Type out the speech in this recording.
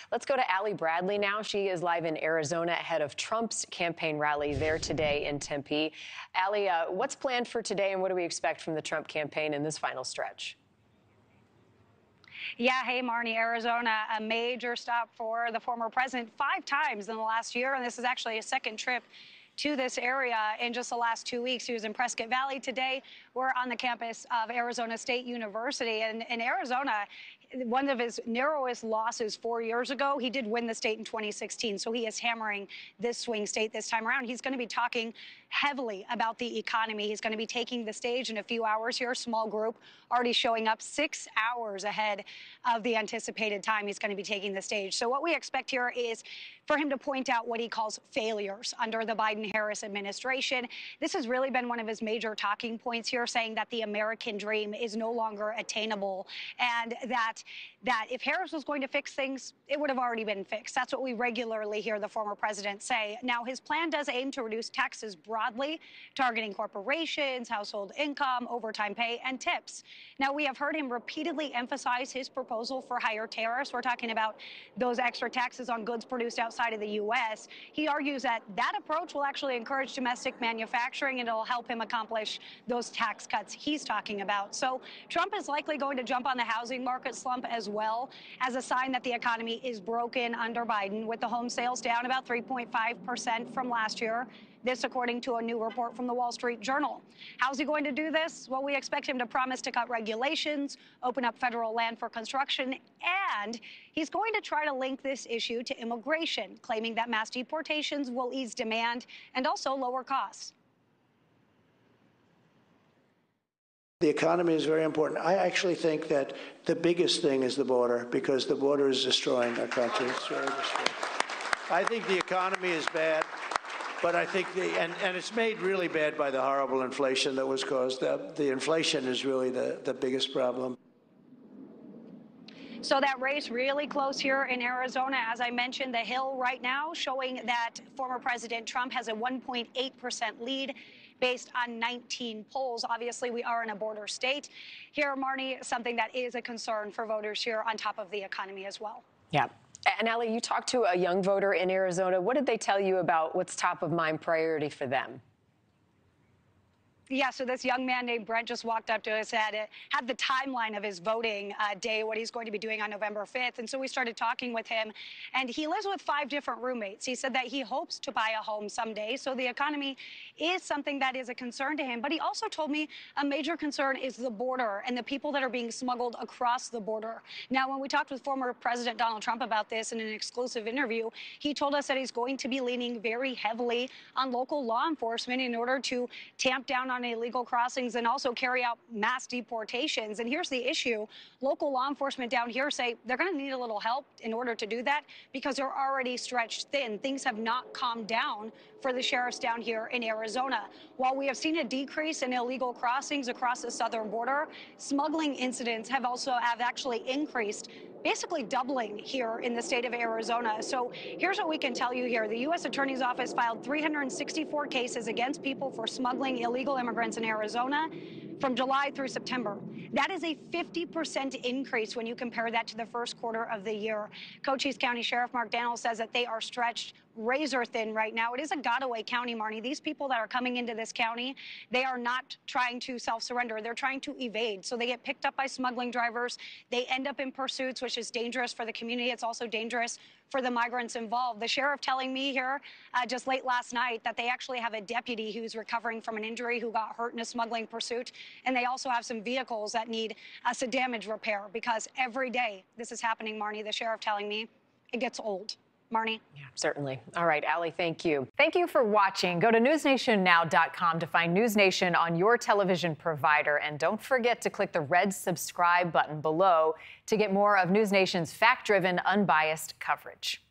Let's go to Allie Bradley now. She is live in Arizona ahead of Trump's campaign rally there today in Tempe. Allie, what's planned for today and what do we expect from the Trump campaign in this final stretch? Yeah, hey, Marni, Arizona, a major stop for the former president 5 times in the last year, and this is actually a second trip to this area in just the last 2 weeks. He was in Prescott Valley today. We're on the campus of Arizona State University. And in Arizona, one of his narrowest losses 4 years ago, he did win the state in 2016. So he is hammering this swing state this time around. He's going to be talking heavily about the economy. He's going to be taking the stage in a few hours here. Small group already showing up 6 hours ahead of the anticipated time he's going to be taking the stage. So what we expect here is for him to point out what he calls failures under the Biden-Harris administration. This has really been one of his major talking points here, saying that the American dream is no longer attainable and that if Harris was going to fix things, it would have already been fixed. That's what we regularly hear the former president say. Now, his plan does aim to reduce taxes broadly, targeting corporations, household income, overtime pay, and tips. Now, we have heard him repeatedly emphasize his proposal for higher tariffs. We're talking about those extra taxes on goods produced outside of the U.S. He argues that that approach will actually encourage domestic manufacturing and it'll help him accomplish those tax cuts he's talking about. So Trump is likely going to jump on the housing market slump as well as a sign that the economy is broken under Biden, with the home sales down about 3.5% from last year. This, according to a new report from the Wall Street Journal. How's he going to do this? Well, we expect him to promise to cut regulations, open up federal land for construction, and he's going to try to link this issue to immigration, claiming that mass deportations will ease demand and also lower costs. The economy is very important. I actually think that the biggest thing is the border, because the border is destroying our country. It's really destroying. I think the economy is bad, but I think and it's made really bad by the horrible inflation that was caused. The inflation is really the biggest problem. So that race really close here in Arizona. As I mentioned, the Hill right now showing that former President Trump has a 1.8% lead based on 19 polls. Obviously, we are in a border state here, Marni, something that is a concern for voters here on top of the economy as well. Yeah. And Allie, you talked to a young voter in Arizona. What did they tell you about what's top of mind priority for them? Yeah, so this young man named Brent just walked up to us, had the timeline of his voting day, what he's going to be doing on November 5th. And so we started talking with him, and he lives with 5 different roommates. He said that he hopes to buy a home someday. So the economy is something that is a concern to him. But he also told me a major concern is the border and the people that are being smuggled across the border. Now, when we talked with former President Donald Trump about this in an exclusive interview, he told us that he's going to be leaning very heavily on local law enforcement in order to tamp down on illegal crossings and also carry out mass deportations. And here's the issue. Local law enforcement down here say they're going to need a little help in order to do that because they're already stretched thin. Things have not calmed down for the sheriffs down here in Arizona. While we have seen a decrease in illegal crossings across the southern border, smuggling incidents have actually increased, basically doubling here in the state of Arizona. So here's what we can tell you here. The U.S. Attorney's Office filed 364 cases against people for smuggling illegal immigrants in Arizona from July through September. That is a 50% increase when you compare that to the first quarter of the year. Cochise County Sheriff Mark Daniels says that they are stretched razor thin right now. It is a Godaway County, Marni. These people that are coming into this county, they are not trying to self-surrender. They're trying to evade. So they get picked up by smuggling drivers. They end up in pursuits, which is dangerous for the community. It's also dangerous for the migrants involved. The sheriff telling me here just late last night that they actually have a deputy who's recovering from an injury who got hurt in a smuggling pursuit. And they also have some vehicles that need some damage repair because every day this is happening, Marni. The sheriff telling me it gets old. Marni? Yeah, certainly. All right, Allie, thank you. Thank you for watching. Go to newsnationnow.com to find NewsNation on your television provider. And don't forget to click the red subscribe button below to get more of NewsNation's fact-driven, unbiased coverage.